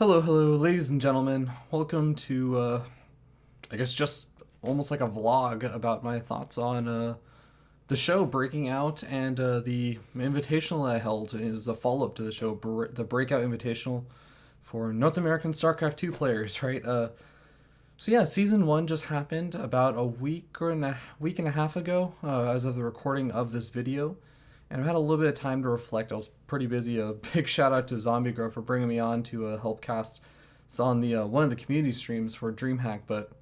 Hello, ladies and gentlemen. Welcome to, I guess, just almost like a vlog about my thoughts on the show Breaking Out and the invitational I held is a follow up to the show, the Breakout Invitational for North American StarCraft 2 players, right? So yeah, season one just happened about a week and a half ago, as of the recording of this video, and I've had a little bit of time to reflect. I was pretty busy. A big shout out to Zombie Girl for bringing me on to help cast. It's on the one of the community streams for DreamHack, but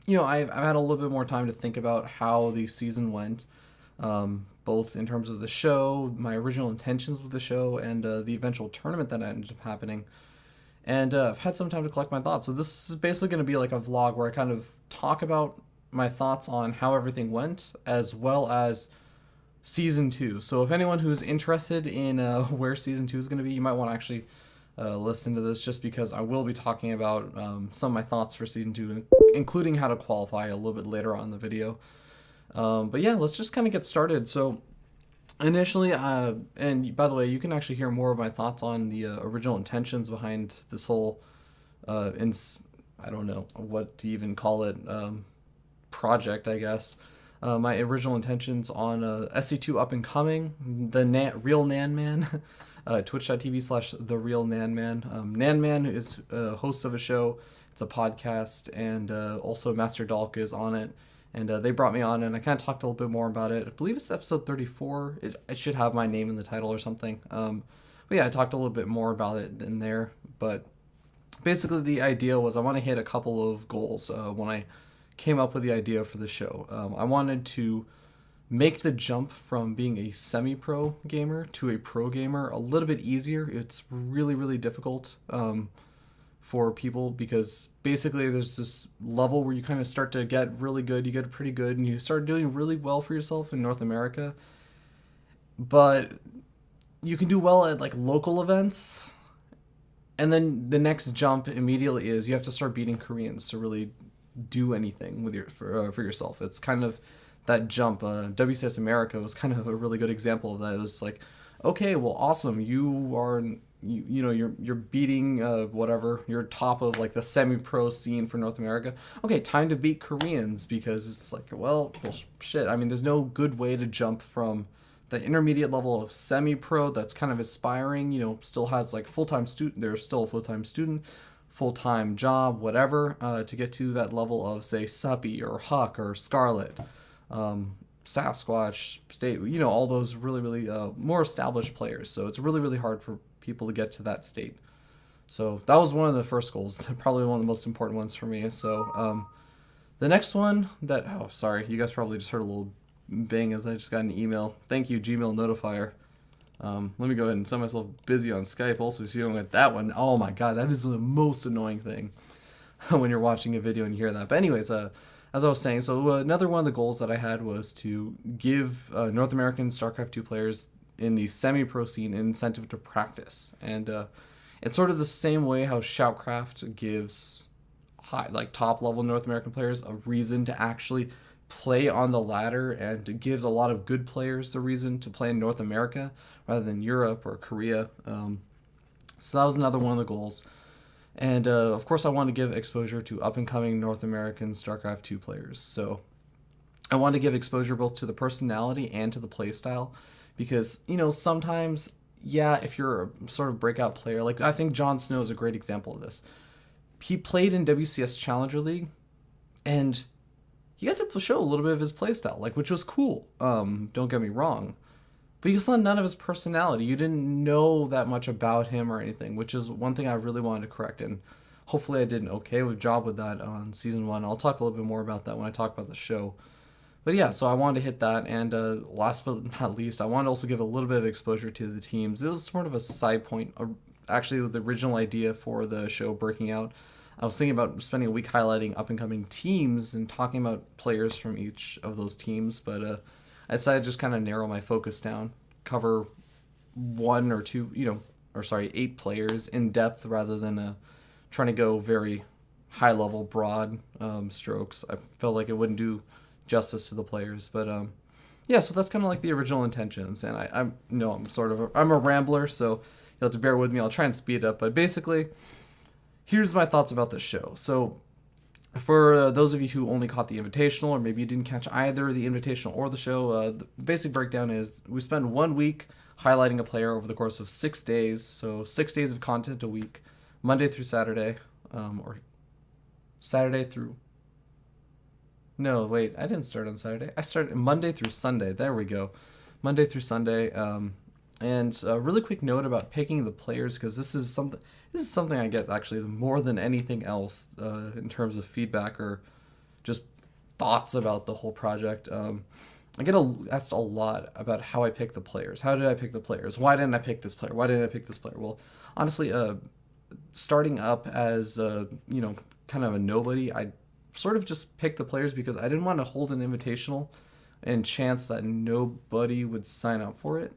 I've had a little bit more time to think about how the season went, both in terms of the show, my original intentions with the show, and the eventual tournament that ended up happening. And I've had some time to collect my thoughts. So this is basically going to be like a vlog where I kind of talk about my thoughts on how everything went, as well as season two. So if anyone who's interested in where season two is going to be, you might want to actually listen to this, just because I will be talking about some of my thoughts for season two, including how to qualify a little bit later on in the video. But yeah, let's just kind of get started. So initially, and by the way, you can actually hear more of my thoughts on the original intentions behind this whole, I don't know what to even call it, project, I guess. My original intentions on SC2 Up Coming, the Real Nan Man, twitch.tv/the Real Nan Man. Nan Man is a host of a show. It's a podcast, and also Master Dalk is on it. And they brought me on, and I kind of talked a little bit more about it. I believe it's episode 34. It should have my name in the title or something. But yeah, I talked a little bit more about it in there. But basically, the idea was I want to hit a couple of goals when I came up with the idea for the show. I wanted to make the jump from being a semi-pro gamer to a pro gamer a little bit easier. It's really, really difficult for people, because basically there's this level where you kind of start to get really good, you get pretty good, and you start doing really well for yourself in North America. But you can do well at like local events, and then the next jump immediately is you have to start beating Koreans to really do anything with for yourself. It's kind of that jump. WCS America was kind of a really good example of that. It was like, okay, well, awesome, you're beating whatever, you're top of like the semi-pro scene for North America. Okay, time to beat Koreans, because it's like, well shit. I mean, there's no good way to jump from the intermediate level of semi-pro that's kind of aspiring, still has like full-time student. They're still a full-time student, full-time job, whatever, to get to that level of, say, Suppy or Huck or Scarlet, Sasquatch, State, all those really, really more established players. So it's really, really hard for people to get to that state. So that was one of the first goals, probably one of the most important ones for me. So the next one sorry, you guys probably just heard a little bang as I just got an email. Thank you, Gmail notifier. Let me go ahead and set myself busy on Skype also, so you don't get that one. Oh my god, that is the most annoying thing when you're watching a video and you hear that. But anyways, as I was saying, so another one of the goals that I had was to give North American StarCraft 2 players in the semi-pro scene an incentive to practice. And it's sort of the same way how Shoutcraft gives top-level North American players a reason to actually play on the ladder, and it gives a lot of good players the reason to play in North America rather than Europe or Korea. So that was another one of the goals. And of course, I wanted to give exposure to up-and-coming North American StarCraft 2 players. So I wanted to give exposure both to the personality and to the playstyle, because, sometimes, yeah, if you're a sort of breakout player, like I think Jon Snow is a great example of this. He played in WCS Challenger League, and he got to show a little bit of his playstyle, which was cool. Don't get me wrong. But you saw none of his personality. You didn't know that much about him or anything, which is one thing I really wanted to correct. And hopefully I did an okay job with that on season one. I'll talk a little bit more about that when I talk about the show. But yeah, so I wanted to hit that. And last but not least, I wanted to also give a little bit of exposure to the teams. It was sort of a side point. Actually, the original idea for the show Breaking Out, I was thinking about spending a week highlighting up-and-coming teams and talking about players from each of those teams. But I decided to just kind of narrow my focus down, cover 1 or 2, 8 players in depth rather than trying to go very high-level, broad strokes. I felt like it wouldn't do justice to the players. But yeah, so that's kind of like the original intentions. And I'm a rambler, so you'll have to bear with me. I'll try and speed it up. But basically, here's my thoughts about this show. So for those of you who only caught the Invitational, or maybe you didn't catch either the Invitational or the show, the basic breakdown is we spend 1 week highlighting a player over the course of 6 days. So 6 days of content a week, Monday through Saturday, or Saturday through... No, wait, I didn't start on Saturday. I started Monday through Sunday. There we go. Monday through Sunday. And a really quick note about picking the players, because this is something I get actually more than anything else in terms of feedback or just thoughts about the whole project. I get asked a lot about how I pick the players. How did I pick the players? Why didn't I pick this player? Why didn't I pick this player? Well, honestly, starting up as kind of a nobody, I sort of just picked the players because I didn't want to hold an invitational and chance that nobody would sign up for it,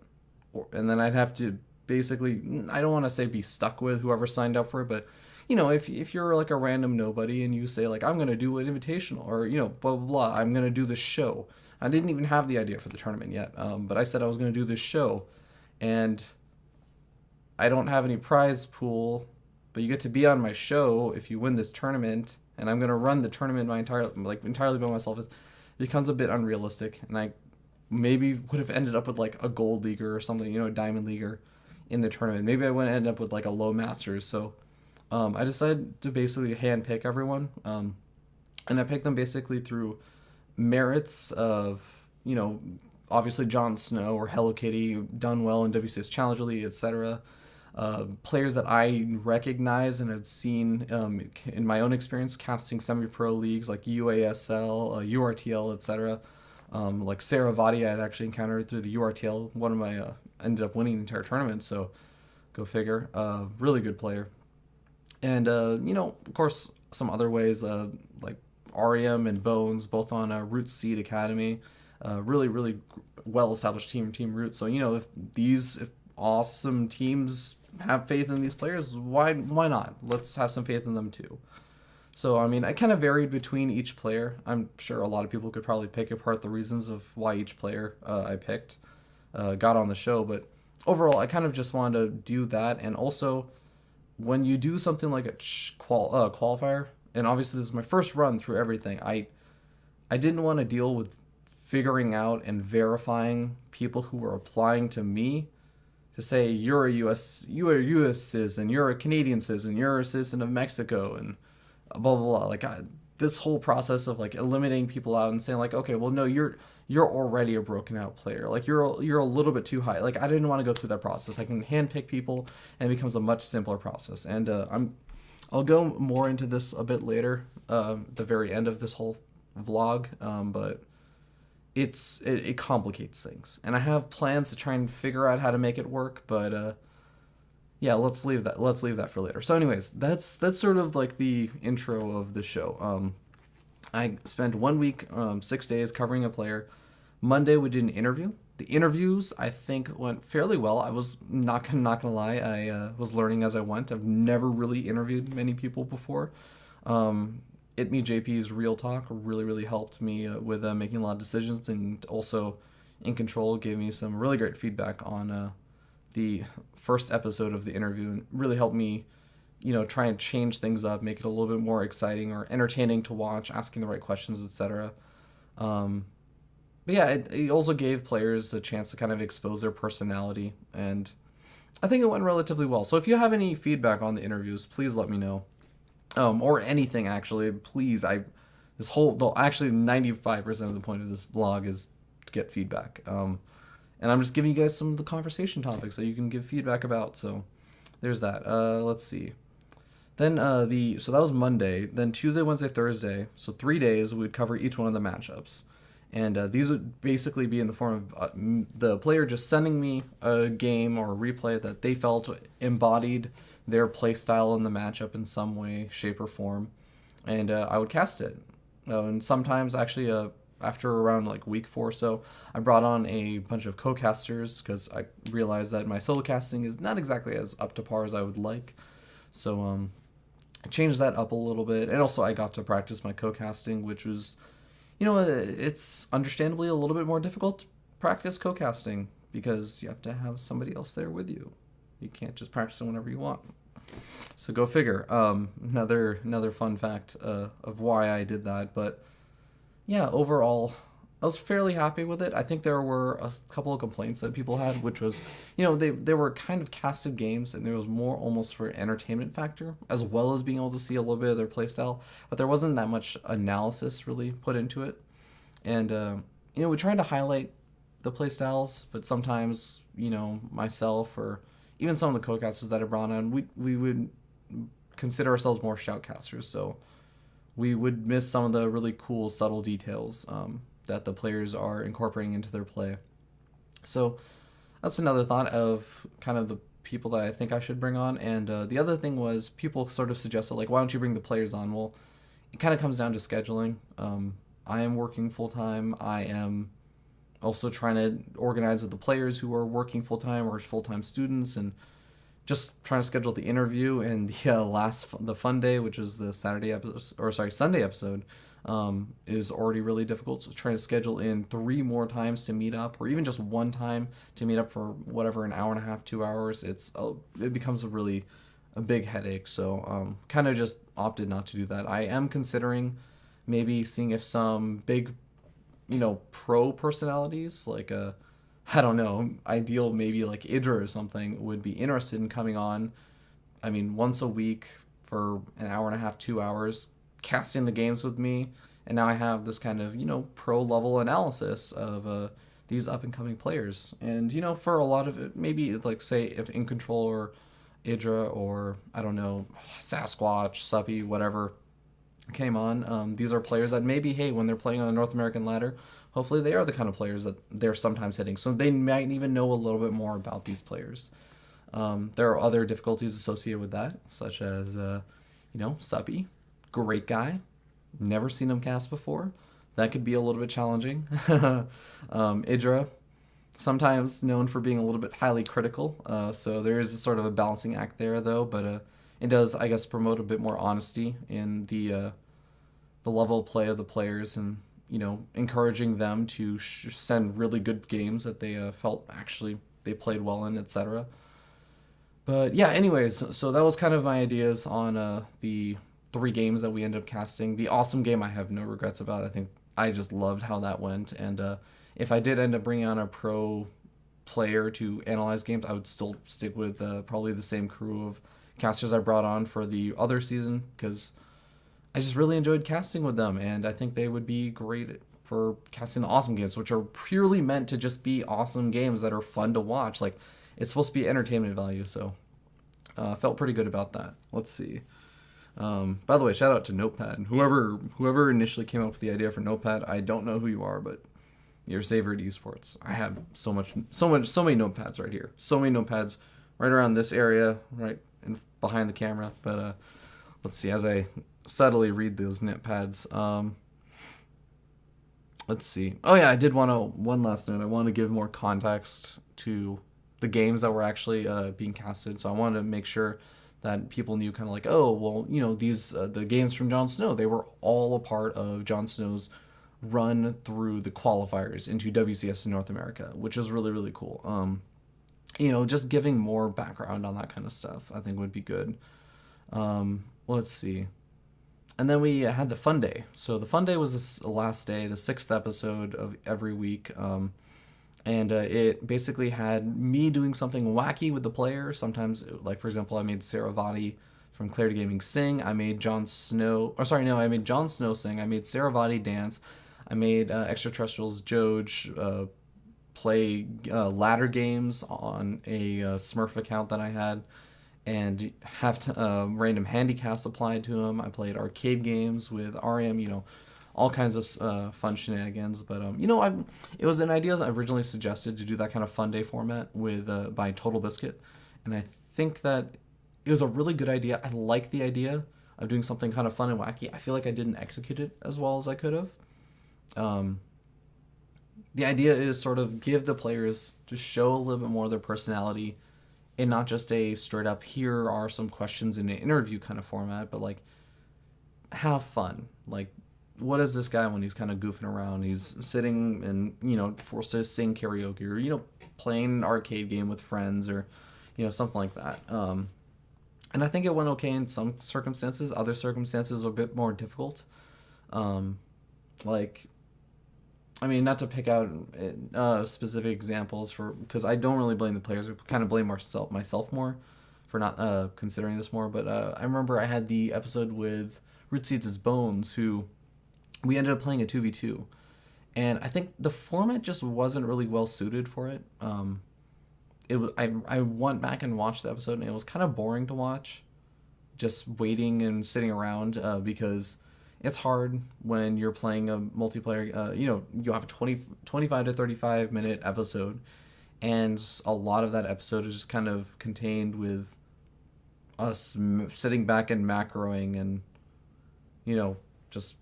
and then I'd have to basically, I don't want to say be stuck with whoever signed up for it, but if you're like a random nobody and you say like I'm gonna do an invitational, or blah blah blah, I'm gonna do this show. I didn't even have the idea for the tournament yet, but I said I was gonna do this show, and I don't have any prize pool, but you get to be on my show if you win this tournament, and I'm gonna run the tournament entirely by myself. It becomes a bit unrealistic, and I maybe would have ended up with like a gold leaguer or something, a diamond leaguer in the tournament. Maybe I wouldn't end up with like a low masters. So I decided to basically hand pick everyone, and I picked them basically through merits of obviously Jon Snow or Hello Kitty, done well in WCS Challenger League, etc. Players that I recognize and have seen in my own experience casting semi-pro leagues like UASL, URTL, etc. Like Sarah Vadi I had actually encountered through the URTL. One of my ended up winning the entire tournament, so go figure. Really good player. And of course, some other ways like Ariam and Bones, both on Root Seed Academy. Really, really well-established team Root. So if awesome teams have faith in these players, why not? Let's have some faith in them too. So, I kind of varied between each player. I'm sure a lot of people could probably pick apart the reasons of why each player I picked got on the show. But overall, I kind of just wanted to do that. And also, when you do something like a qualifier, and obviously this is my first run through everything, I didn't want to deal with figuring out and verifying people who were applying to me to say you are a U.S. citizen, you're a Canadian citizen, you're a citizen of Mexico, and blah blah blah. This whole process of like eliminating people out and saying like, okay, well no, you're already a broken out player. Like you're a little bit too high. Like I didn't want to go through that process. I can handpick people, and it becomes a much simpler process. And I'll go more into this a bit later, the very end of this whole vlog. But it complicates things, and I have plans to try and figure out how to make it work. But yeah, let's leave that for later. So anyways, that's sort of like the intro of the show. I spent 1 week, 6 days covering a player. Monday we did an interview. The interviews I think went fairly well. I was not gonna lie, I was learning as I went. I've never really interviewed many people before. It Me JP's Real Talk really helped me with making a lot of decisions, and also In Control gave me some really great feedback on the first episode of the interview, and really helped me, try and change things up, make it a little bit more exciting or entertaining to watch, asking the right questions, etc. But yeah, it also gave players a chance to kind of expose their personality, and I think it went relatively well. So if you have any feedback on the interviews, please let me know. Or anything actually, please. Actually 95% of the point of this vlog is to get feedback. And I'm just giving you guys some of the conversation topics that you can give feedback about. So there's that. Let's see. Then so that was Monday. Then Tuesday, Wednesday, Thursday. So 3 days we'd cover each one of the matchups. And these would basically be in the form of the player just sending me a game or a replay that they felt embodied their play style in the matchup in some way, shape, or form. And I would cast it. And sometimes, actually, after around like week 4 or so, I brought on a bunch of co-casters because I realized that my solo casting is not exactly as up to par as I would like. So I changed that up a little bit. And also I got to practice my co-casting, which was... it's understandably a little bit more difficult to practice co-casting because you have to have somebody else there with you. You can't just practice it whenever you want. So go figure. Another fun fact of why I did that. But yeah, overall, I was fairly happy with it. I think there were a couple of complaints that people had, which was, they were kind of casted games, and there was more almost for entertainment factor, as well as being able to see a little bit of their playstyle. But there wasn't that much analysis really put into it. And, we tried to highlight the playstyles, but sometimes, myself or even some of the co-casters that I brought on, we would consider ourselves more shoutcasters. So we would miss some of the really cool, subtle details that the players are incorporating into their play. So that's another thought of kind of the people that I think I should bring on. And the other thing was people sort of suggested, like, why don't you bring the players on? Well, it kind of comes down to scheduling. I am working full-time. I am also trying to organize with the players who are working full-time or full-time students, and just trying to schedule the interview and the fun day, which is the Sunday episode, is already really difficult. So trying to schedule in 3 more times to meet up, or even just one time to meet up for whatever, an hour and a half, 2 hours, it becomes a big headache. So kind of just opted not to do that. I am considering maybe seeing if some big, pro personalities like I don't know, ideal maybe like Idra or something would be interested in coming on. I mean, once a week for an hour and a half, 2 hours, casting the games with me. And now I have this kind of, pro level analysis of these up and coming players. And, for a lot of it, maybe it's like, say, if In Control or Idra or, I don't know, Sasquatch, Suppy, whatever came on. These are players that maybe, hey, when they're playing on a North American ladder, hopefully they are the kind of players that they're sometimes hitting. So they might even know a little bit more about these players. There are other difficulties associated with that, such as, Suppy, great guy, never seen him cast before. That could be a little bit challenging. Idra, sometimes known for being a little bit highly critical. So there is a sort of a balancing act there, though, but it does, I guess, promote a bit more honesty in the level of play of the players, and encouraging them to send really good games that they felt actually they played well in, etc. But yeah, anyways, so that was kind of my ideas on the 3 games that we ended up casting. The awesome game, I have no regrets about. I think I just loved how that went, and if I did end up bringing on a pro player to analyze games, I would still stick with probably the same crew of casters I brought on for the other season, because I just really enjoyed casting with them, and I think they would be great for casting the awesome games, which are purely meant to just be awesome games that are fun to watch. Like, it's supposed to be entertainment value, so felt pretty good about that. Let's see. By the way, shout out to Notepad. Whoever initially came up with the idea for Notepad, I don't know who you are, but you're Savored Esports. I have so many notepads right here. So many notepads right around this area, right behind the camera. But let's see, as I subtly read those notepads. Let's see. Oh yeah, I did one last note. I want to give more context to the games that were actually being casted. So I wanted to make sure that people knew, kind of like, oh, well, these the games from Jon Snow, they were all a part of Jon Snow's run through the qualifiers into WCS in North America, which is really, really cool. Just giving more background on that kind of stuff, I think would be good. Let's see. And then we had the fun day. So the fun day was the last day, the 6th episode of every week. And it basically had me doing something wacky with the player. Sometimes, like, for example, I made Saravati from Clarity Gaming sing. I made Jon Snow sing. I made Saravati dance. I made Extraterrestrials Joj play ladder games on a Smurf account that I had, and have random handicaps applied to him. I played arcade games with REM, all kinds of fun shenanigans. But it was an idea I originally suggested to do that kind of fun day format with by Total Biscuit, and I think that it was a really good idea. I like the idea of doing something kind of fun and wacky. I feel like I didn't execute it as well as I could have. The idea is sort of give the players to show a little bit more of their personality, and not just a straight up, here are some questions in an interview kind of format, but like, have fun. Like, what is this guy when he's kind of goofing around? He's sitting and, forced to sing karaoke, or, playing an arcade game with friends, or, something like that. And I think it went okay in some circumstances. Other circumstances were a bit more difficult. Um, like, I mean, not to pick out specific examples for, because I don't really blame the players. I kind of blame myself more for not considering this more. But I remember I had the episode with Rootseeds' Bones, who we ended up playing a 2v2. And I think the format just wasn't really well suited for it. It was I went back and watched the episode, and it was kind of boring to watch, just waiting and sitting around because it's hard when you're playing a multiplayer. You have a 25 to 35 minute episode, and a lot of that episode is just kind of contained with us sitting back and macroing and just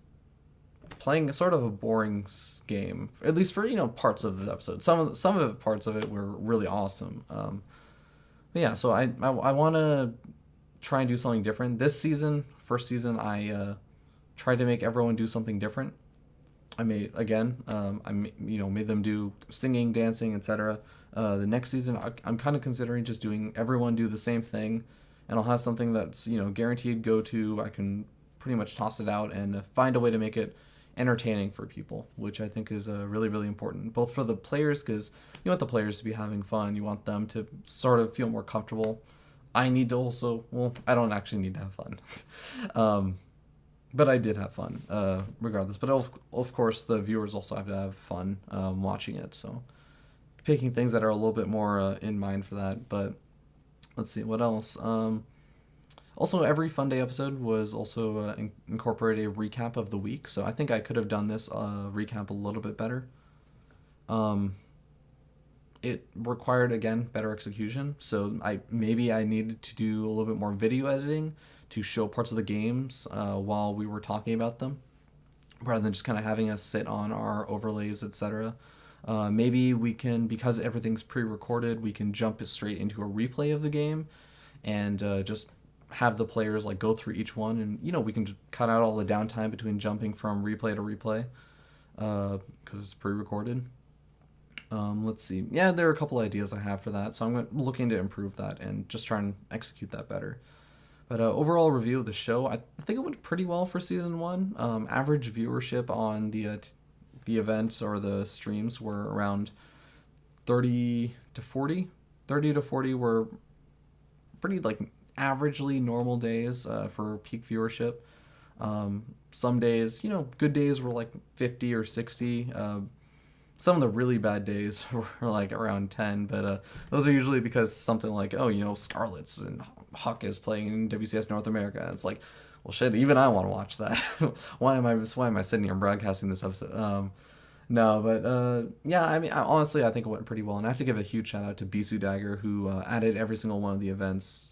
playing sort of a boring game, at least for parts of the episode. Some of the parts of it were really awesome. But yeah, so I want to try and do something different this season. First season, I tried to make everyone do something different. I made again. Made them do singing, dancing, etc. The next season, I'm kind of considering just doing everyone do the same thing, and I'll have something that's guaranteed go to. I can pretty much toss it out and find a way to make it entertaining for people, which I think is really, really important, both for the players, because you want the players to be having fun. You want them to sort of feel more comfortable. I need to also, well, I don't actually need to have fun. But I did have fun, regardless. But of course, the viewers also have to have fun watching it. So picking things that are a little bit more in mind for that. But let's see, what else? Also, every Fun Day episode was also incorporated a recap of the week. So I think I could have done this recap a little bit better. It required, again, better execution. So I needed to do a little bit more video editing to show parts of the games while we were talking about them, rather than just kind of having us sit on our overlays, etc. Maybe we can, because everything's pre-recorded, we can jump straight into a replay of the game and just have the players like go through each one, and we can just cut out all the downtime between jumping from replay to replay because it's pre-recorded. Let's see. Yeah, there are a couple ideas I have for that, so I'm looking to improve that and just try and execute that better. But overall review of the show, I think it went pretty well for season 1. Average viewership on the events or the streams were around 30 to 40. 30 to 40 were pretty like averagely normal days for peak viewership. Some days, good days were like 50 or 60. Some of the really bad days were like around 10, but those are usually because something like, Scarlets and Huck is playing in WCS North America. It's like, well, shit, even I want to watch that. why am I sitting here broadcasting this episode? No, but yeah, I mean, honestly, I think it went pretty well, and I have to give a huge shout out to Bisu Dagger, who added every single one of the events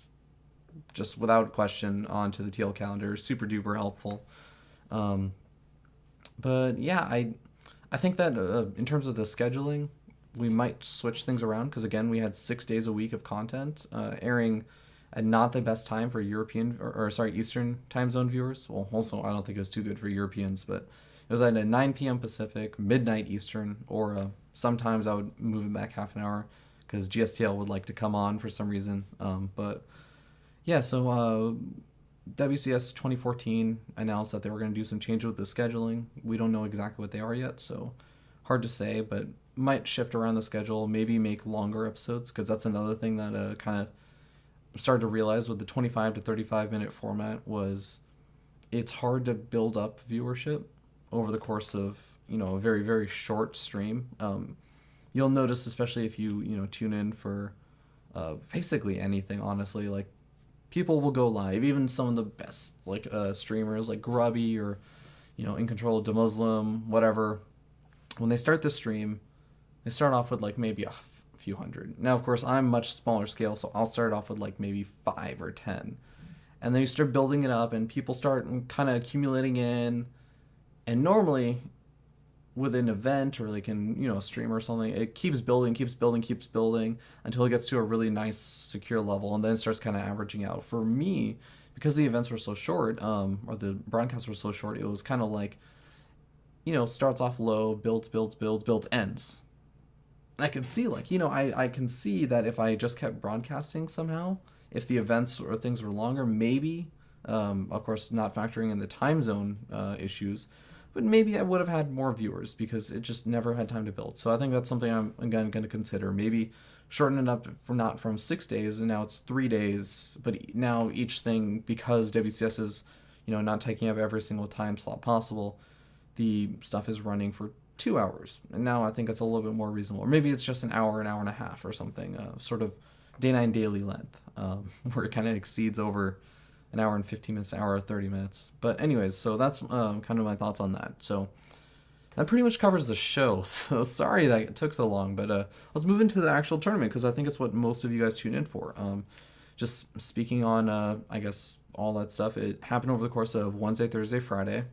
just without question onto the TL calendar. Super duper helpful. But yeah, I think that in terms of the scheduling, we might switch things around, because again, we had 6 days a week of content airing at not the best time for European Eastern time zone viewers. Well, also I don't think it was too good for Europeans, but it was at 9 p.m. Pacific, midnight Eastern, or sometimes I would move it back half an hour because GSTL would like to come on for some reason. But yeah, so WCS 2014 announced that they were going to do some changes with the scheduling. We don't know exactly what they are yet, so hard to say, but might shift around the schedule, maybe make longer episodes, because that's another thing that kind of started to realize with the 25 to 35 minute format was it's hard to build up viewership over the course of a very, very short stream. You'll notice, especially if you tune in for basically anything, honestly, like people will go live, even some of the best like streamers like Grubby or In Control of the Muslim, whatever. When they start the stream, they start off with like maybe a few hundred. Now, of course, I'm much smaller scale, so I'll start off with like maybe 5 or 10, and then you start building it up, and people start kind of accumulating in. And normally, with an event or like in a stream or something, it keeps building until it gets to a really nice secure level, and then it starts kind of averaging out. For me, because the events were so short, or the broadcasts were so short, it was kind of like starts off low, builds, ends. And I can see I can see that if I just kept broadcasting somehow, If the events or things were longer, maybe, of course, not factoring in the time zone issues, but maybe I would have had more viewers because it just never had time to build. So I think that's something I'm again going to consider. Maybe shorten it up from not from 6 days and now it's 3 days, but now each thing, because WCS is not taking up every single time slot possible, the stuff is running for 2 hours, and now I think it's a little bit more reasonable. Or maybe it's just an hour and a half or something, sort of day 9 daily length, where it kind of exceeds over an hour and 15 minutes, an hour and 30 minutes. But anyways, so that's kind of my thoughts on that. So that pretty much covers the show. So sorry that it took so long, but let's move into the actual tournament because I think it's what most of you guys tune in for. Just speaking on, I guess, all that stuff, it happened over the course of Wednesday, Thursday, Friday,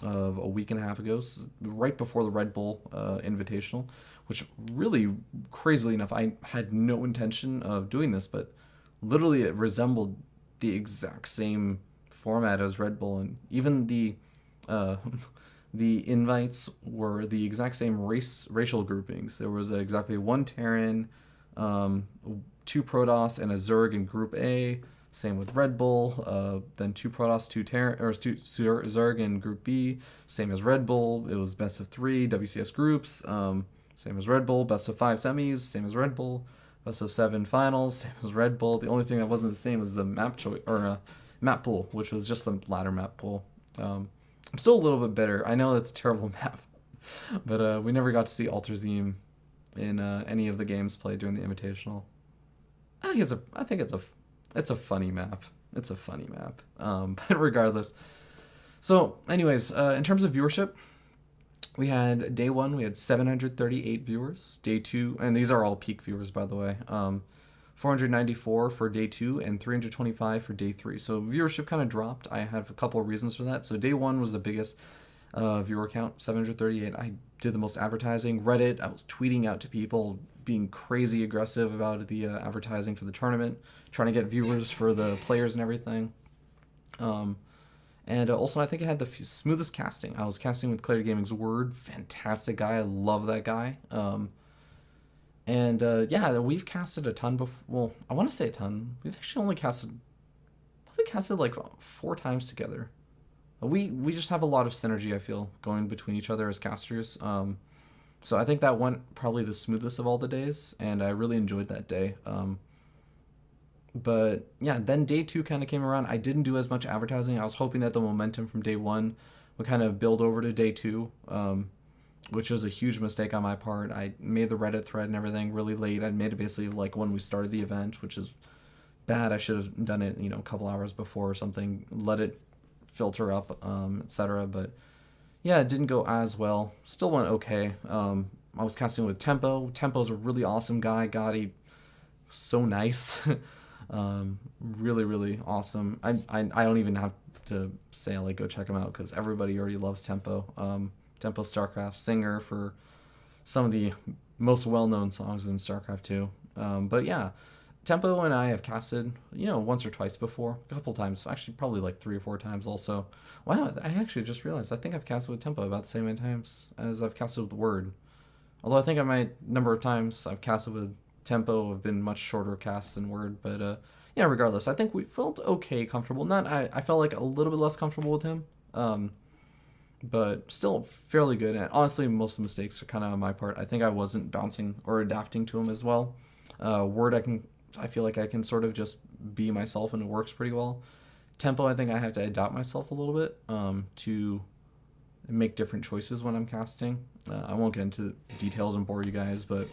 of a week and a half ago, right before the Red Bull Invitational, which really, crazily enough, I had no intention of doing this, but literally it resembled the exact same format as Red Bull, and even the invites were the exact same racial groupings. There was exactly one Terran, 2 Protoss, and a Zerg in Group A. Same with Red Bull. Then 2 Protoss, 2 Terran, or 2 Zerg in Group B. Same as Red Bull. It was best of 3 WCS groups. Same as Red Bull. Best of 5 semis. Same as Red Bull. Best of 7 finals. Same as Red Bull. The only thing that wasn't the same was the map choice or map pool, which was just the ladder map pool. I'm still a little bit bitter. I know it's a terrible map, but we never got to see Alterzim in any of the games played during the Invitational. I think it's a funny map. It's a funny map. But regardless. So, anyways, in terms of viewership, we had day 1, we had 738 viewers. Day 2, and these are all peak viewers, by the way. 494 for day 2 and 325 for day 3. So viewership kind of dropped. I have a couple of reasons for that. So day 1 was the biggest viewer count, 738. I did the most advertising. Reddit, I was tweeting out to people, being crazy aggressive about the advertising for the tournament, trying to get viewers for the players and everything. And also, I think it had the smoothest casting. I was casting with Clarity Gaming's Word. Fantastic guy. I love that guy. Yeah, we've casted a ton before. Well, I want to say a ton. We've actually only casted like 4 times together. We just have a lot of synergy, I feel, going between each other as casters. So I think that went probably the smoothest of all the days, and I really enjoyed that day. But yeah, then day 2 kind of came around. I didn't do as much advertising. I was hoping that the momentum from day 1 would kind of build over to day 2, which was a huge mistake on my part. I made the Reddit thread and everything really late. I made it basically like when we started the event, which is bad. I should have done it, a couple hours before or something, let it filter up, etc. But yeah, it didn't go as well. Still went okay. I was casting with Tempo. Tempo's a really awesome guy. God, he so nice. Really, really awesome. I don't even have to say, like, go check him out because everybody already loves Tempo. Tempo StarCraft singer for some of the most well-known songs in StarCraft 2. But yeah, Tempo and I have casted, once or twice before, a couple times, actually probably like 3 or 4 times also. Wow, I actually just realized I think I've casted with Tempo about the same many times as I've casted with Word. Although I think number of times I've casted with Tempo have been much shorter casts than Word, but yeah, regardless, I think we felt okay, comfortable. I felt like a little bit less comfortable with him, but still fairly good. And honestly, most of the mistakes are kind of on my part. I think I wasn't bouncing or adapting to him as well. Word, I feel like I can sort of just be myself and it works pretty well. Tempo, I think I have to adapt myself a little bit to make different choices when I'm casting. I won't get into details and bore you guys, but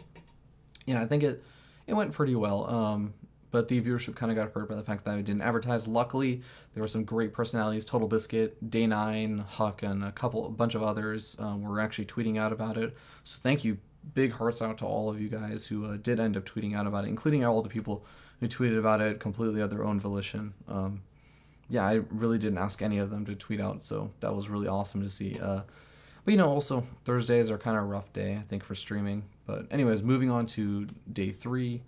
yeah, I think it went pretty well. But the viewership kind of got hurt by the fact that I didn't advertise. Luckily, there were some great personalities. Total Biscuit, Day 9, Huck, and a bunch of others were actually tweeting out about it. So thank you. Big hearts out to all of you guys who did end up tweeting out about it, including all the people who tweeted about it completely of their own volition. Yeah, I really didn't ask any of them to tweet out, so that was really awesome to see. But also Thursdays are kind of a rough day, I think, for streaming. But anyways, moving on to day 3.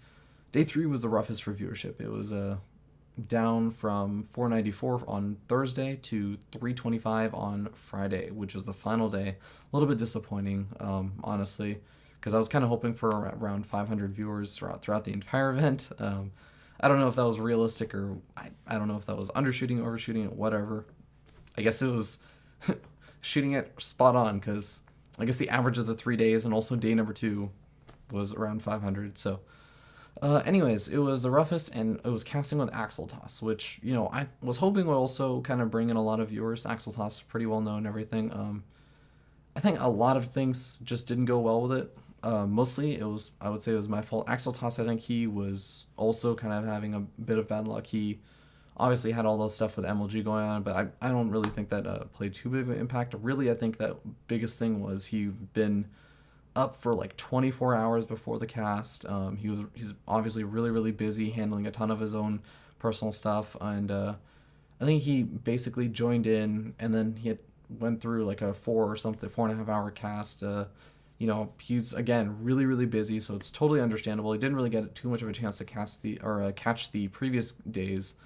Day 3 was the roughest for viewership. It was down from 494 on Thursday to 325 on Friday, which was the final day. A little bit disappointing, honestly, because I was kind of hoping for around 500 viewers throughout the entire event. I don't know if that was realistic or I don't know if that was undershooting, overshooting, whatever. I guess it was shooting it spot on because I guess the average of the 3 days and also day number 2 was around 500. So, anyways, it was the roughest and it was casting with Axel Toss, which, I was hoping would also kind of bring in a lot of viewers. Axel Toss is pretty well known and everything. I think a lot of things just didn't go well with it. Mostly, I would say it was my fault. Axel Toss, I think he was also kind of having a bit of bad luck. He obviously had all those stuff with MLG going on, but I don't really think that played too big of an impact. Really, I think that biggest thing was he'd been up for like 24 hours before the cast. He's obviously really, really busy handling a ton of his own personal stuff, and I think he basically joined in, and then he went through like a 4.5 hour cast. He's again really, really busy, so it's totally understandable. He didn't really get too much of a chance to catch the previous days,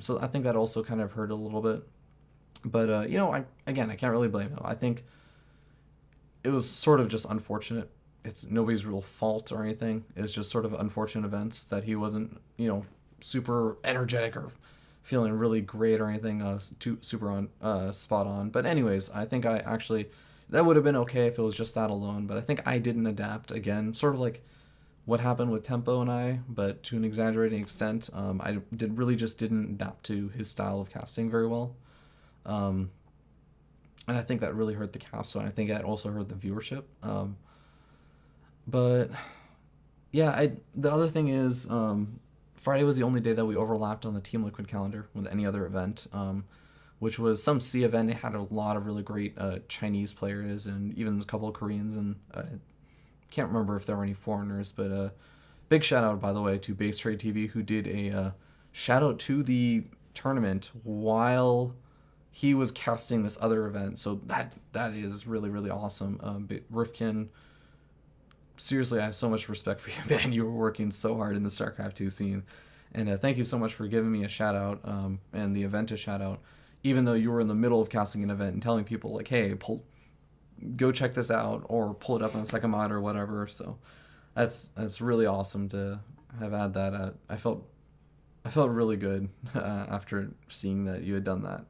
so I think that also kind of hurt a little bit. But I can't really blame him. I think it was sort of just unfortunate. It's nobody's real fault or anything. It's just sort of unfortunate events that he wasn't, super energetic or feeling really great or anything too super on spot on. But anyways, I think that would have been okay if it was just that alone. But I think I didn't adapt again, sort of like what happened with Tempo and I, but to an exaggerating extent. I just didn't adapt to his style of casting very well. And I think that really hurt the cast, so I think that also hurt the viewership. But yeah, the other thing is, Friday was the only day that we overlapped on the Team Liquid calendar with any other event, which was some C event. It had a lot of really great Chinese players and even a couple of Koreans, and can't remember if there were any foreigners, but big shout out, by the way, to Base Trade TV, who did a shout out to the tournament while he was casting this other event. So that is really, really awesome. Rifkin, seriously, I have so much respect for you, man. You were working so hard in the StarCraft 2 scene. And thank you so much for giving me a shout out and the event a shout out, even though you were in the middle of casting an event and telling people, like, hey, go check this out or pull it up on a second mod or whatever. So that's really awesome to have had that. I felt really good after seeing that you had done that.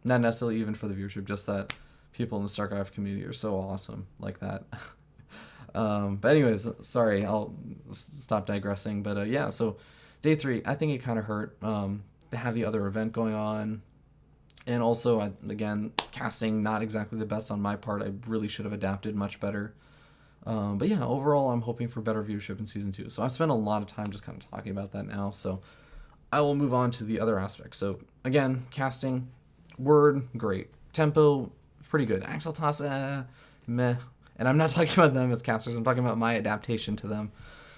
Not necessarily even for the viewership, just that people in the StarCraft community are so awesome like that. But anyways, sorry, I'll stop digressing. But yeah, so day 3, I think it kind of hurt to have the other event going on. And also, again, casting not exactly the best on my part. I really should have adapted much better. But yeah, overall, I'm hoping for better viewership in Season 2. So I've spent a lot of time just kind of talking about that now. So I will move on to the other aspects. So again, casting, word, great. Tempo, pretty good. Axel Toss, meh. And I'm not talking about them as casters. I'm talking about my adaptation to them.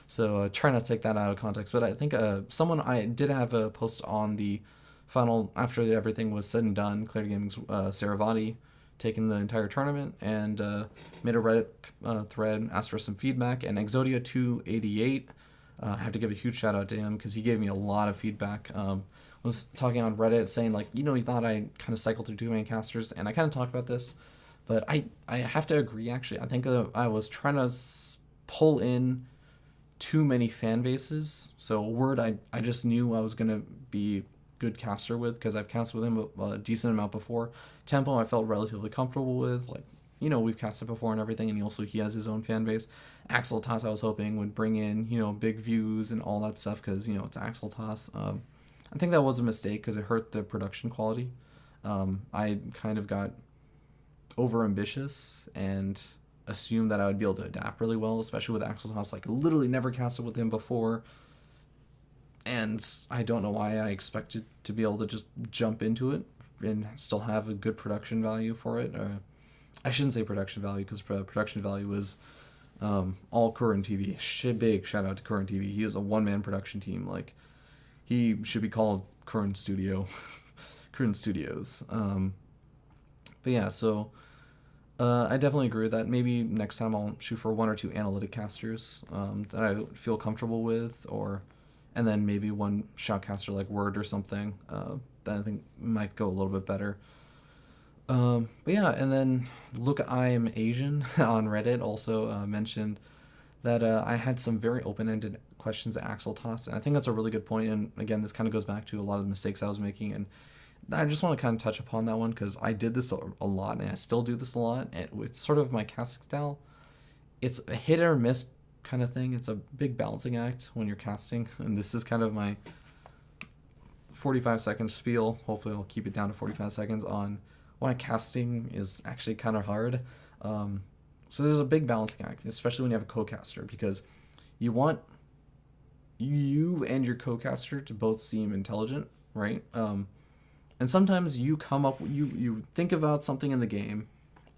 So try not to take that out of context. But I think someone I did have a post on the final, after everything was said and done, Clarity Gaming's Saravati taking the entire tournament, and made a Reddit thread, asked for some feedback, and Exodia288, I have to give a huge shout out to him because he gave me a lot of feedback. Was talking on Reddit saying, like, he thought I kind of cycled through too many casters, and I kind of talked about this, but I have to agree, actually. I think I was trying to pull in too many fan bases. So a word I just knew I was going to be good caster with because I've casted with him a decent amount before. Tempo I felt relatively comfortable with, like, we've casted before and everything, and he has his own fan base. Axel Toss I was hoping would bring in, big views and all that stuff because, it's Axel Toss. I think that was a mistake because it hurt the production quality. I kind of got over-ambitious and assumed that I would be able to adapt really well, especially with Axel Toss. Like, literally never casted with him before. And I don't know why I expected to be able to just jump into it and still have a good production value for it. I shouldn't say production value because production value was all Current TV. Big shout out to Current TV. He is a one-man production team. Like, he should be called Current Studio. Current Studios. But yeah, so I definitely agree with that. Maybe next time I'll shoot for 1 or 2 analytic casters that I feel comfortable with, and then maybe one shoutcaster like Word or something that I think might go a little bit better. But yeah, and then Look, I Am Asian on Reddit also mentioned that I had some very open-ended questions to Afterthoughts, and I think that's a really good point. And again, this kind of goes back to a lot of the mistakes I was making, and I just want to kind of touch upon that one because I did this a lot, and I still do this a lot. And it's sort of my casting style. It's a hit or miss kind of thing. It's a big balancing act when you're casting, and this is kind of my 45-second spiel. Hopefully, I'll keep it down to 45 seconds on why casting is actually kind of hard. So there's a big balancing act, especially when you have a co-caster, because you want you and your co-caster to both seem intelligent, right? And sometimes you come up, you think about something in the game,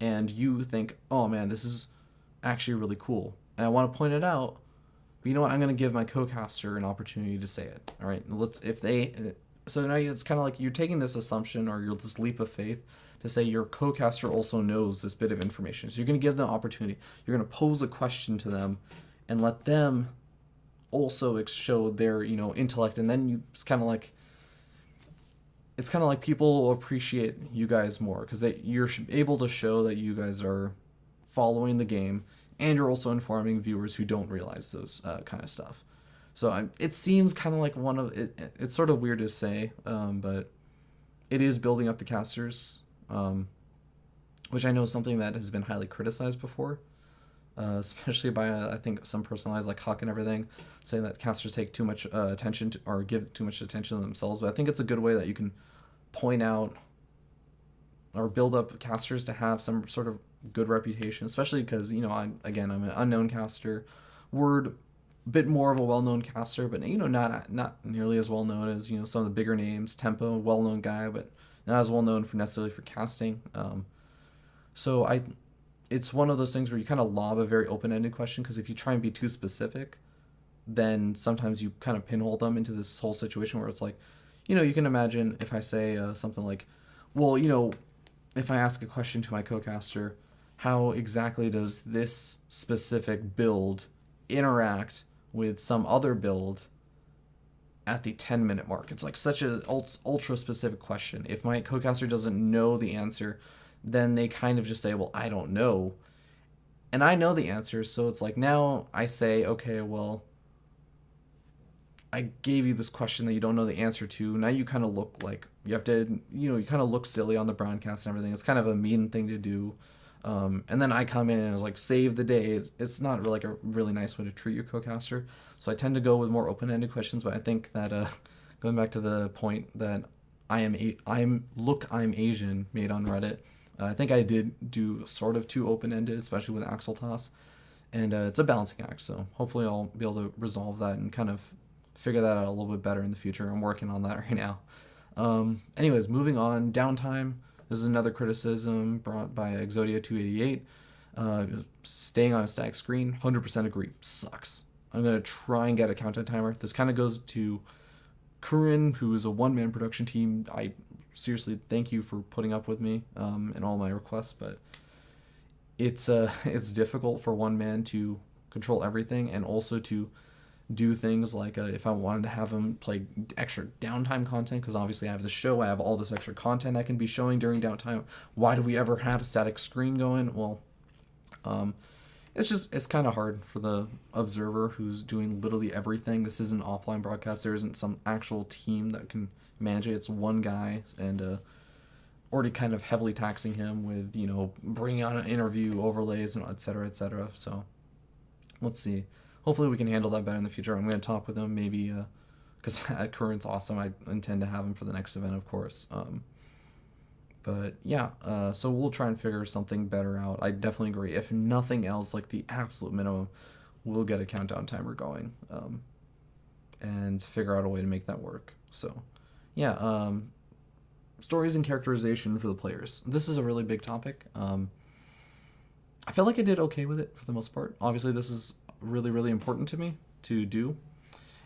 and you think, oh man, this is actually really cool, and I want to point it out. But you know what? I'm going to give my co-caster an opportunity to say it. All right, so now it's kind of like you're taking this assumption or this leap of faith to say your co-caster also knows this bit of information. So you're going to give them opportunity. You're going to pose a question to them and let them also show their, intellect. And then it's kind of like people will appreciate you guys more because you're able to show that you guys are following the game, and you're also informing viewers who don't realize those kind of stuff. So it seems kind of like it's sort of weird to say, but it is building up the casters, which I know is something that has been highly criticized before, especially by, I think, some personalities like Huck and everything, saying that casters take too much attention or give too much attention to themselves. But I think it's a good way that you can point out or build up casters to have some sort of good reputation, especially because, I'm an unknown caster. Word, a bit more of a well-known caster, but not nearly as well known as some of the bigger names. Tempo, well-known guy, but not as well known necessarily for casting. So it's one of those things where you kind of lob a very open-ended question, because if you try and be too specific, then sometimes you kind of pinhole them into this whole situation where it's like, you can imagine if I say something like, well, if I ask a question to my co-caster, how exactly does this specific build interact with some other build at the 10-minute mark? It's like such an ultra specific question. If my co-caster doesn't know the answer, then they kind of just say, well, I don't know. And I know the answer, so it's like now I say, okay, well, I gave you this question that you don't know the answer to. Now you kind of look like you have to, you kind of look silly on the broadcast and everything. It's kind of a mean thing to do. And then I come in and it's like, save the day. It's not really like a really nice way to treat your co-caster. So I tend to go with more open-ended questions, but I think that going back to the point that I'm Asian made on Reddit, I think I did do sort of too open-ended, especially with Afterthoughts. And it's a balancing act, so hopefully I'll be able to resolve that and kind of figure that out a little bit better in the future. I'm working on that right now. Anyways, moving on, downtime. This is another criticism brought by Exodia288. Staying on a static screen, 100% agree. Sucks. I'm going to try and get a countdown timer. This kind of goes to Kurin, who is a one-man production team. I seriously thank you for putting up with me and all my requests, but it's difficult for one man to control everything and also to do things like if I wanted to have him play extra downtime content, because obviously I have the show, I have all this extra content I can be showing during downtime. Why do we ever have a static screen going? Well, it's kind of hard for the observer who's doing literally everything. This isn't an offline broadcast. There isn't some actual team that can manage it. It's one guy, and already kind of heavily taxing him with bringing on an interview overlays and et cetera, et cetera. So let's see. Hopefully we can handle that better in the future. I'm going to talk with him maybe because Current's awesome. I intend to have him for the next event, of course. But yeah, so we'll try and figure something better out. I definitely agree. If nothing else, like the absolute minimum, we'll get a countdown timer going and figure out a way to make that work. So yeah, stories and characterization for the players. This is a really big topic. I feel like I did okay with it for the most part. Obviously, this is really, really important to me to do.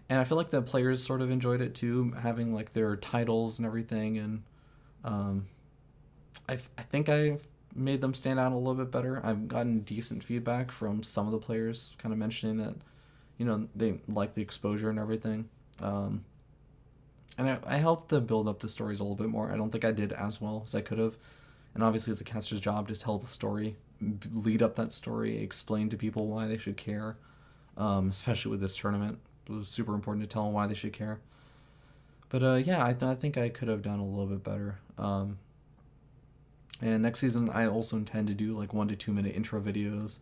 And I feel like the players sort of enjoyed it too, having like their titles and everything. And I think I've made them stand out a little bit better. I've gotten decent feedback from some of the players kind of mentioning that, they like the exposure and everything. And I helped to build up the stories a little bit more. I don't think I did as well as I could have. And obviously it's a caster's job to tell the story, lead up that story, explain to people why they should care, especially with this tournament. it was super important to tell them why they should care. But yeah, I think I could have done a little bit better. And next season, I also intend to do like 1 to 2 minute intro videos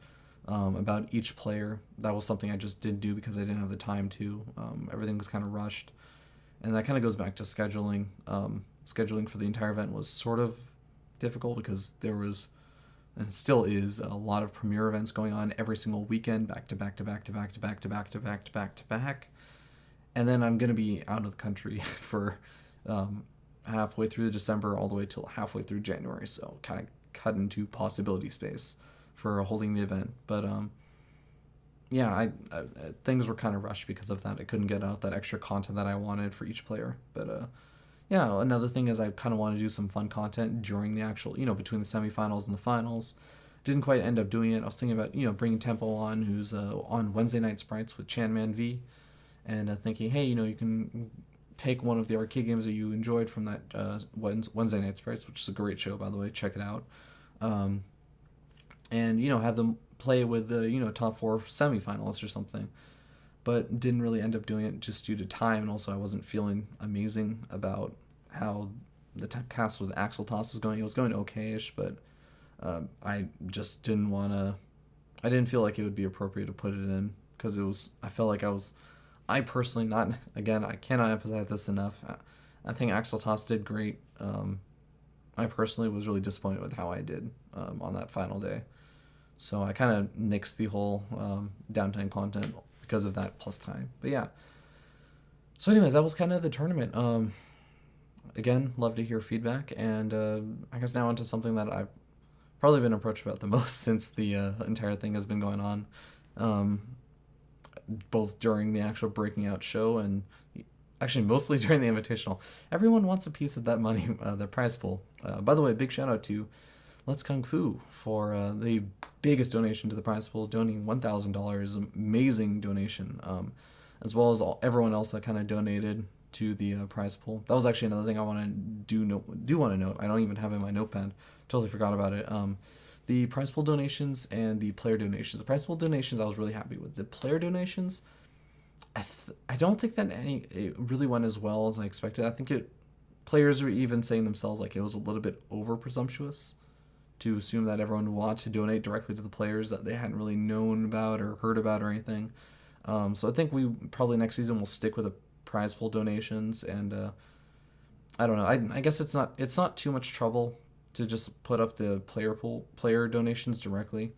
about each player. That was something I just didn't do because I didn't have the time to. Everything was kind of rushed. And that kind of goes back to scheduling. Scheduling for the entire event was sort of difficult because there was, and still is, a lot of premiere events going on every single weekend, back to back to back to back to back to back to back to back to back. And then I'm going to be out of the country for halfway through December all the way till halfway through January. So kind of cut into possibility space for holding the event. But yeah, I things were kind of rushed because of that. I couldn't get out that extra content that I wanted for each player. But yeah, another thing is I kind of want to do some fun content during the actual, between the semifinals and the finals. Didn't quite end up doing it. I was thinking about, bringing Tempo on, who's on Wednesday Night Sprites with Chanman V, and thinking, hey, you can take one of the arcade games that you enjoyed from that Wednesday Night Sprites, which is a great show, by the way. Check it out. And, have them play with the, top 4 semifinalists or something. But didn't really end up doing it just due to time, and also I wasn't feeling amazing about how the cast with Afterthoughts was going. It was going okay-ish, but I just didn't want to... I didn't feel like it would be appropriate to put it in, because I felt like I personally, not... Again, I cannot emphasize this enough. I think Afterthoughts did great. I personally was really disappointed with how I did on that final day. So I kind of nixed the whole downtime content because of that plus time. But yeah. So anyways, that was kind of the tournament. Again, love to hear feedback. And I guess now onto something that I've probably been approached about the most since the entire thing has been going on. Both during the actual Breaking Out show and actually mostly during the Invitational. Everyone wants a piece of that money, the prize pool. By the way, big shout out to Let's Kung Fu for the biggest donation to the prize pool, donating $1,000. Amazing donation, as well as everyone else that kind of donated to the prize pool. That was actually another thing I want to do want to note. I don't even have it in my notepad. Totally forgot about it. The prize pool donations and the player donations. The prize pool donations I was really happy with. The player donations, I don't think that it really went as well as I expected. I think players were even saying themselves like it was a little bit over presumptuous to assume that everyone would want to donate directly to the players that they hadn't really known about or heard about or anything. So I think we probably next season will stick with the prize pool donations, and I don't know. I guess it's not too much trouble to just put up the player donations directly.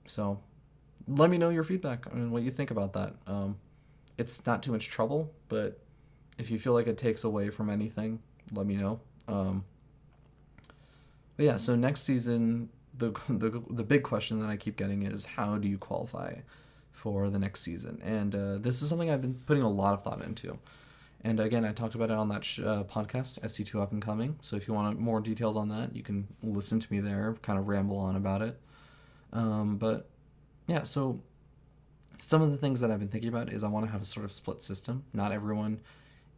So let me know your feedback. I mean, what you think about that. It's not too much trouble, but if you feel like it takes away from anything, let me know. But yeah, so next season, the big question that I keep getting is, how do you qualify for the next season? And this is something I've been putting a lot of thought into. And again, I talked about it on that podcast, SC2 Up and Coming. So if you want more details on that, you can listen to me there, kind of ramble on about it. But yeah, so some of the things that I've been thinking about is I want to have a sort of split system. Not everyone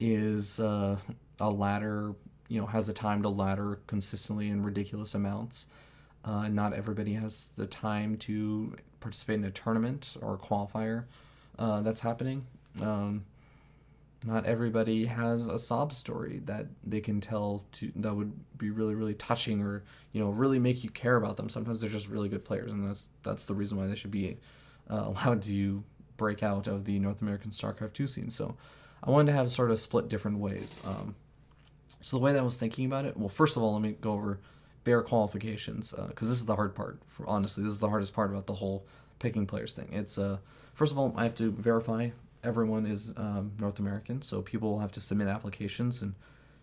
is a ladder, has the time to ladder consistently in ridiculous amounts. Not everybody has the time to participate in a tournament or a qualifier that's happening. Not everybody has a sob story that they can tell that would be really, really touching or, really make you care about them. Sometimes they're just really good players, and that's the reason why they should be allowed to break out of the North American StarCraft 2 scene. So I wanted to have sort of split different ways. So the way that I was thinking about it, well, first of all, let me go over bare qualifications, because this is the hard part. Honestly, this is the hardest part about the whole picking players thing. It's first of all, I have to verify everyone is North American, so people will have to submit applications and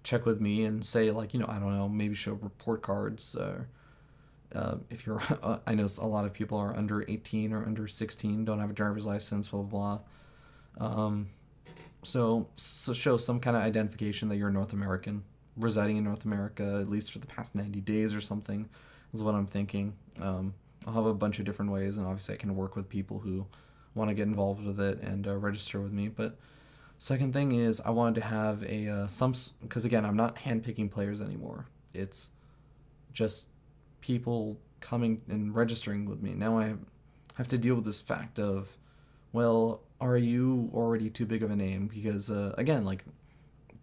check with me and say, like, I don't know, maybe show report cards. If you're, I know a lot of people are under 18 or under 16, don't have a driver's license, blah, blah, blah. So show some kind of identification that you're North American, residing in North America, at least for the past 90 days or something, is what I'm thinking. I'll have a bunch of different ways, and obviously I can work with people who want to get involved with it and register with me. But second thing is I wanted to have because again, I'm not handpicking players anymore. It's just people coming and registering with me. Now I have to deal with this fact of, well, are you already too big of a name? Because again, like,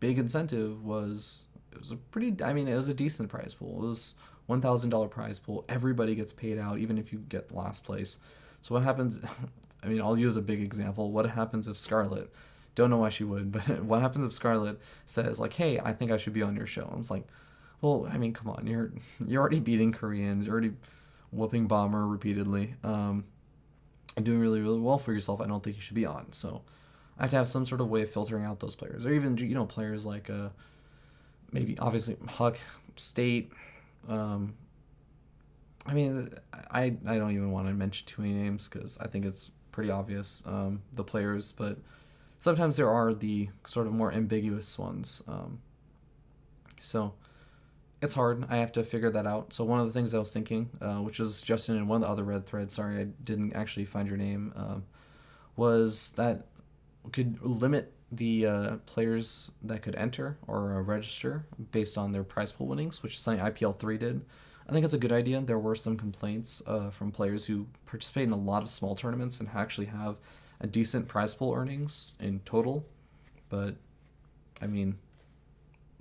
big incentive was, it was a pretty, I mean, it was a decent prize pool. It was $1,000 prize pool. Everybody gets paid out, even if you get last place. So what happens? I mean, I'll use a big example. What happens if Scarlett? Don't know why she would, but what happens if Scarlett says like, "Hey, I think I should be on your show?" I was like, "Well, I mean, come on, you're already beating Koreans. You're already whooping Bomber repeatedly, and doing really really well for yourself. I don't think you should be on." So I have to have some sort of way of filtering out those players, or even players like maybe obviously Huck, State. Um, I mean, I don't even want to mention too many names because I think it's pretty obvious, the players, but sometimes there are the sort of more ambiguous ones. So it's hard. I have to figure that out. So one of the things I was thinking, which was suggested in one of the other red threads, sorry I didn't actually find your name, was that we could limit the players that could enter or register based on their prize pool winnings, which is something IPL3 did. I think it's a good idea. There were some complaints from players who participate in a lot of small tournaments and actually have a decent prize pool earnings in total, but I mean,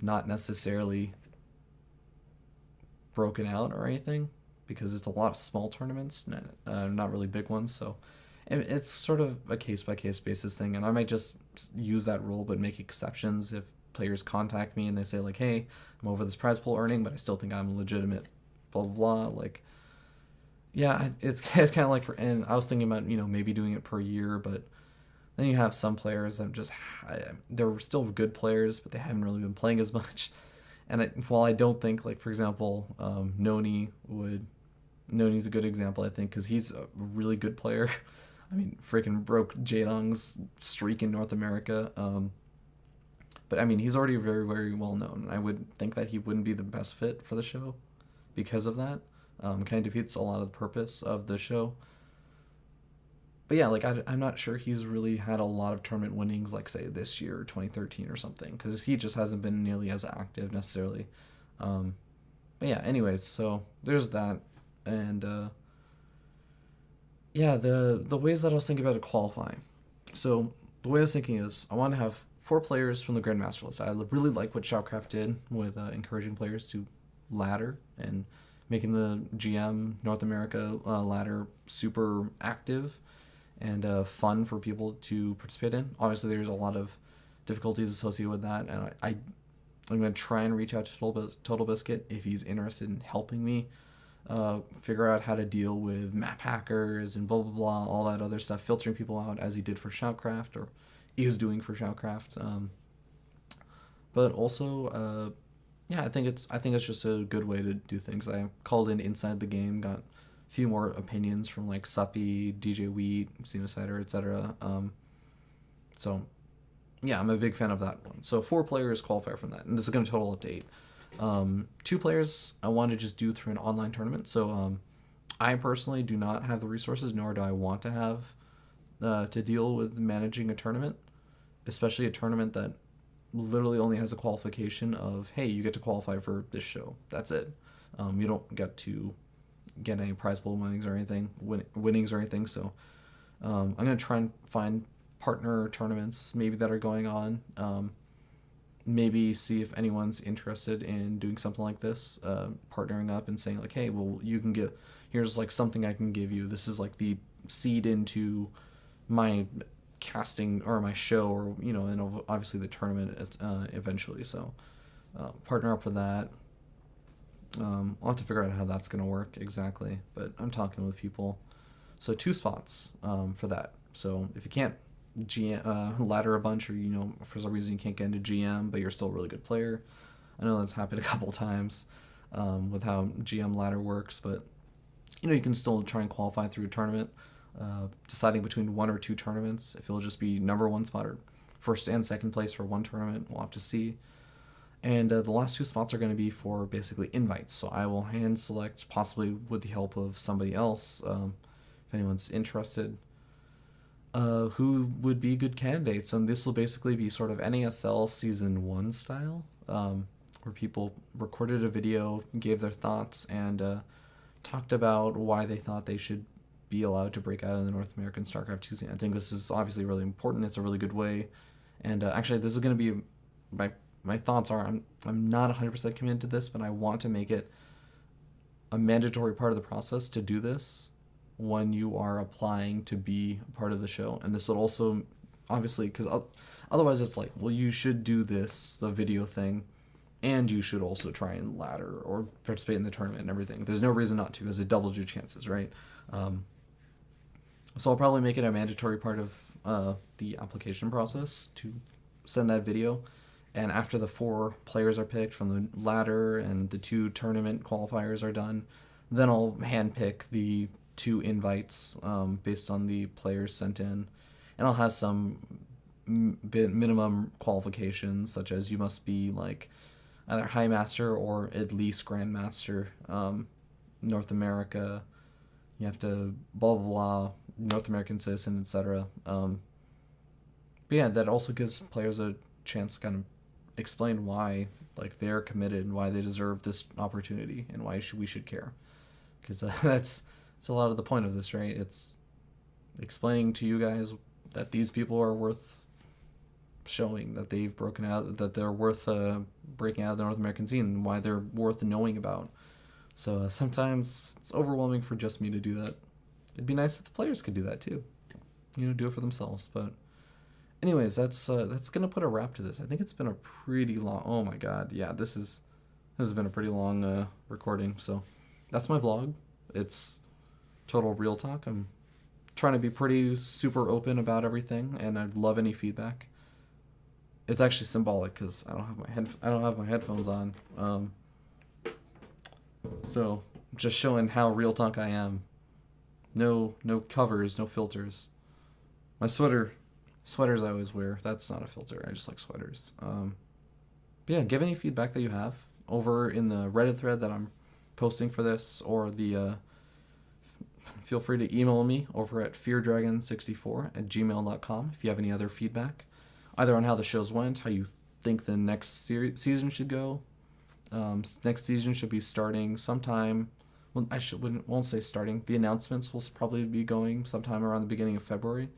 not necessarily broken out or anything because it's a lot of small tournaments, not really big ones. So it's sort of a case by case basis thing, and I might just use that rule but make exceptions if players contact me and they say like, "Hey, I'm over this prize pool earning, but I still think I'm legitimate." Blah blah blah. Like, yeah, it's kind of like and I was thinking about maybe doing it per year, but then you have some players that just they're still good players, but they haven't really been playing as much. And while I don't think, like, for example, Noni's a good example, I think, because he's a really good player. I mean, freaking broke Jaedong's streak in North America. But I mean, he's already very, very well known. And I would think that he wouldn't be the best fit for the show because of that. Kind of defeats a lot of the purpose of the show. But yeah, like, I'm not sure he's really had a lot of tournament winnings, like, say, this year, 2013 or something, because he just hasn't been nearly as active necessarily. But yeah, anyways, so there's that. And yeah, the ways that I was thinking about it qualifying. So the way I was thinking is I want to have 4 players from the Grandmaster list. I really like what Shoutcraft did with encouraging players to ladder and making the GM North America ladder super active and fun for people to participate in. Obviously, there's a lot of difficulties associated with that, and I'm going to try and reach out to Total Biscuit if he's interested in helping me figure out how to deal with map hackers and blah blah blah, all that other stuff, filtering people out as he did for Shoutcraft or is doing for Shoutcraft. But also, yeah, I think it's just a good way to do things. I called in Inside the Game, got a few more opinions from like Suppy, DJ Wheat, Xenocider, etc. So yeah, I'm a big fan of that one. So 4 players qualify from that, and this is going to total up to 8. 2 players I want to just do through an online tournament. So I personally do not have the resources, nor do I want to have to deal with managing a tournament, especially a tournament that literally only has a qualification of, hey, you get to qualify for this show. That's it. You don't get to get any prize pool winnings or anything, winnings or anything. So I'm gonna try and find partner tournaments maybe that are going on. Maybe see if anyone's interested in doing something like this, partnering up and saying like, hey, well, you can get, here's like something I can give you. This is like the seed into my casting or my show, or and obviously the tournament eventually. So partner up for that. I'll have to figure out how that's going to work exactly, but I'm talking with people. So 2 spots for that. So if you can't ladder a bunch, or for some reason you can't get into GM but you're still a really good player, I know that's happened a couple times with how GM ladder works, but you can still try and qualify through a tournament, deciding between 1 or 2 tournaments. If it'll just be number 1 spot or first and second place for 1 tournament, we'll have to see. And the last 2 spots are going to be for basically invites. So I will hand select, possibly with the help of somebody else, if anyone's interested, who would be good candidates. And this will basically be sort of NASL Season 1 style, where people recorded a video, gave their thoughts, and talked about why they thought they should be allowed to break out in the North American StarCraft 2 scene. I think this is obviously really important. It's a really good way. And actually, this is going to be my thoughts are I'm not 100% committed to this, but I want to make it a mandatory part of the process to do this when you are applying to be part of the show. And this will also, obviously, because otherwise it's like, well, you should do this, the video thing, and you should also try and ladder or participate in the tournament and everything. There's no reason not to, because it doubles your chances, right? So I'll probably make it a mandatory part of the application process to send that video. And after the 4 players are picked from the ladder and the 2 tournament qualifiers are done, then I'll handpick the 2 invites based on the players sent in. And I'll have some minimum qualifications, such as you must be like either High Master or at least Grandmaster, North America. You have to blah, blah, blah, North American citizen, etc. But yeah, that also gives players a chance to kind of explain why like they're committed and why they deserve this opportunity and why we should care, because that's a lot of the point of this, right? It's explaining to you guys that these people are worth showing, that they've broken out, that they're worth breaking out of the North American scene, and why they're worth knowing about. So sometimes it's overwhelming for just me to do that. It'd be nice if the players could do that too, do it for themselves. But anyways, that's gonna put a wrap to this. I think it's been a pretty long. Oh my god, yeah, this has been a pretty long recording. So that's my vlog. It's total real talk. I'm trying to be pretty super open about everything, and I'd love any feedback. It's actually symbolic because I don't have my headphones on. So just showing how real talk I am. No covers, no filters. My sweaters I always wear. That's not a filter. I just like sweaters. But yeah, give any feedback that you have over in the Reddit thread that I'm posting for this, or the feel free to email me over at feardragon64@gmail.com if you have any other feedback, either on how the shows went, how you think the next season should go. Next season should be starting sometime. Well, won't say starting. The announcements will probably be going sometime around the beginning of February.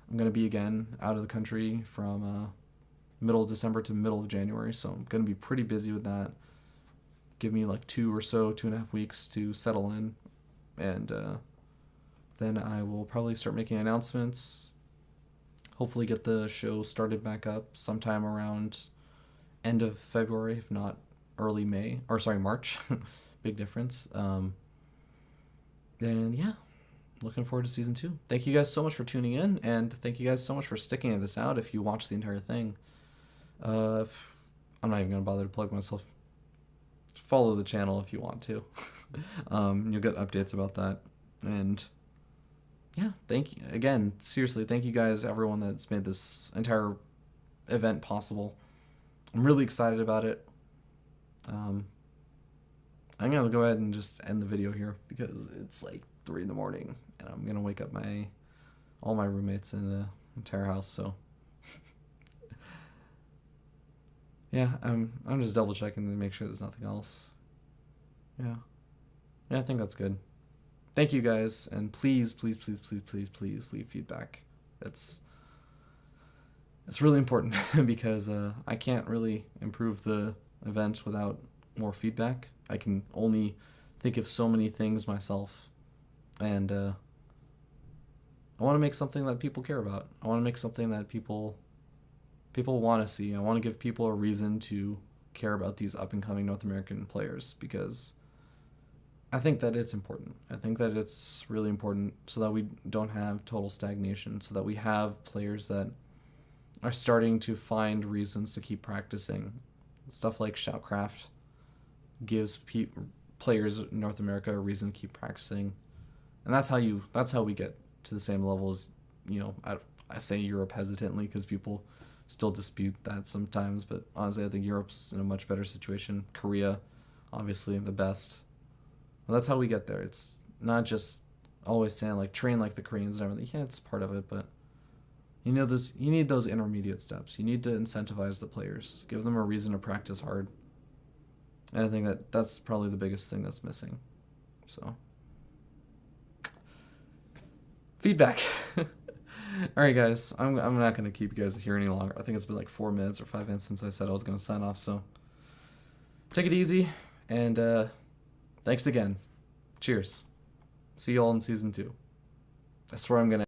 I'm going to be again out of the country from middle of December to middle of January, so I'm going to be pretty busy with that. Give me like 2.5 weeks to settle in, and then I will probably start making announcements. Hopefully get the show started back up sometime around end of February, if not early March. Big difference. And yeah, looking forward to season 2. Thank you guys so much for tuning in, and thank you guys so much for sticking this out if you watched the entire thing. I'm not even gonna bother to plug myself. Follow the channel if you want to. You'll get updates about that. And yeah, thank you again. Seriously, thank you guys, everyone that's made this entire event possible. I'm really excited about it. I'm gonna go ahead and just end the video here because it's like 3 in the morning, and I'm gonna wake up all my roommates in the entire house. So yeah, I'm just double checking to make sure there's nothing else. Yeah, I think that's good. Thank you guys, and please leave feedback. It's really important because I can't really improve the event without more feedback. I can only think of so many things myself, and I want to make something that people care about. I want to make something that people want to see. I want to give people a reason to care about these up and coming North American players, because I think that it's important. I think that it's really important so that we don't have total stagnation, so that we have players that are starting to find reasons to keep practicing. Stuff like Shoutcraft gives players in North America a reason to keep practicing, and that's how we get to the same level as, I say Europe hesitantly because people still dispute that sometimes, but honestly I think Europe's in a much better situation. Korea, obviously the best. Well, that's how we get there. It's not just always saying like train like the Koreans and everything. Yeah, it's part of it, but you need those intermediate steps. You need to incentivize the players, give them a reason to practice hard. And I think that's probably the biggest thing that's missing. So feedback. All right, guys. I'm not gonna keep you guys here any longer. I think it's been like 4 minutes or 5 minutes since I said I was gonna sign off. So take it easy, and thanks again. Cheers. See you all in season 2. I swear I'm gonna.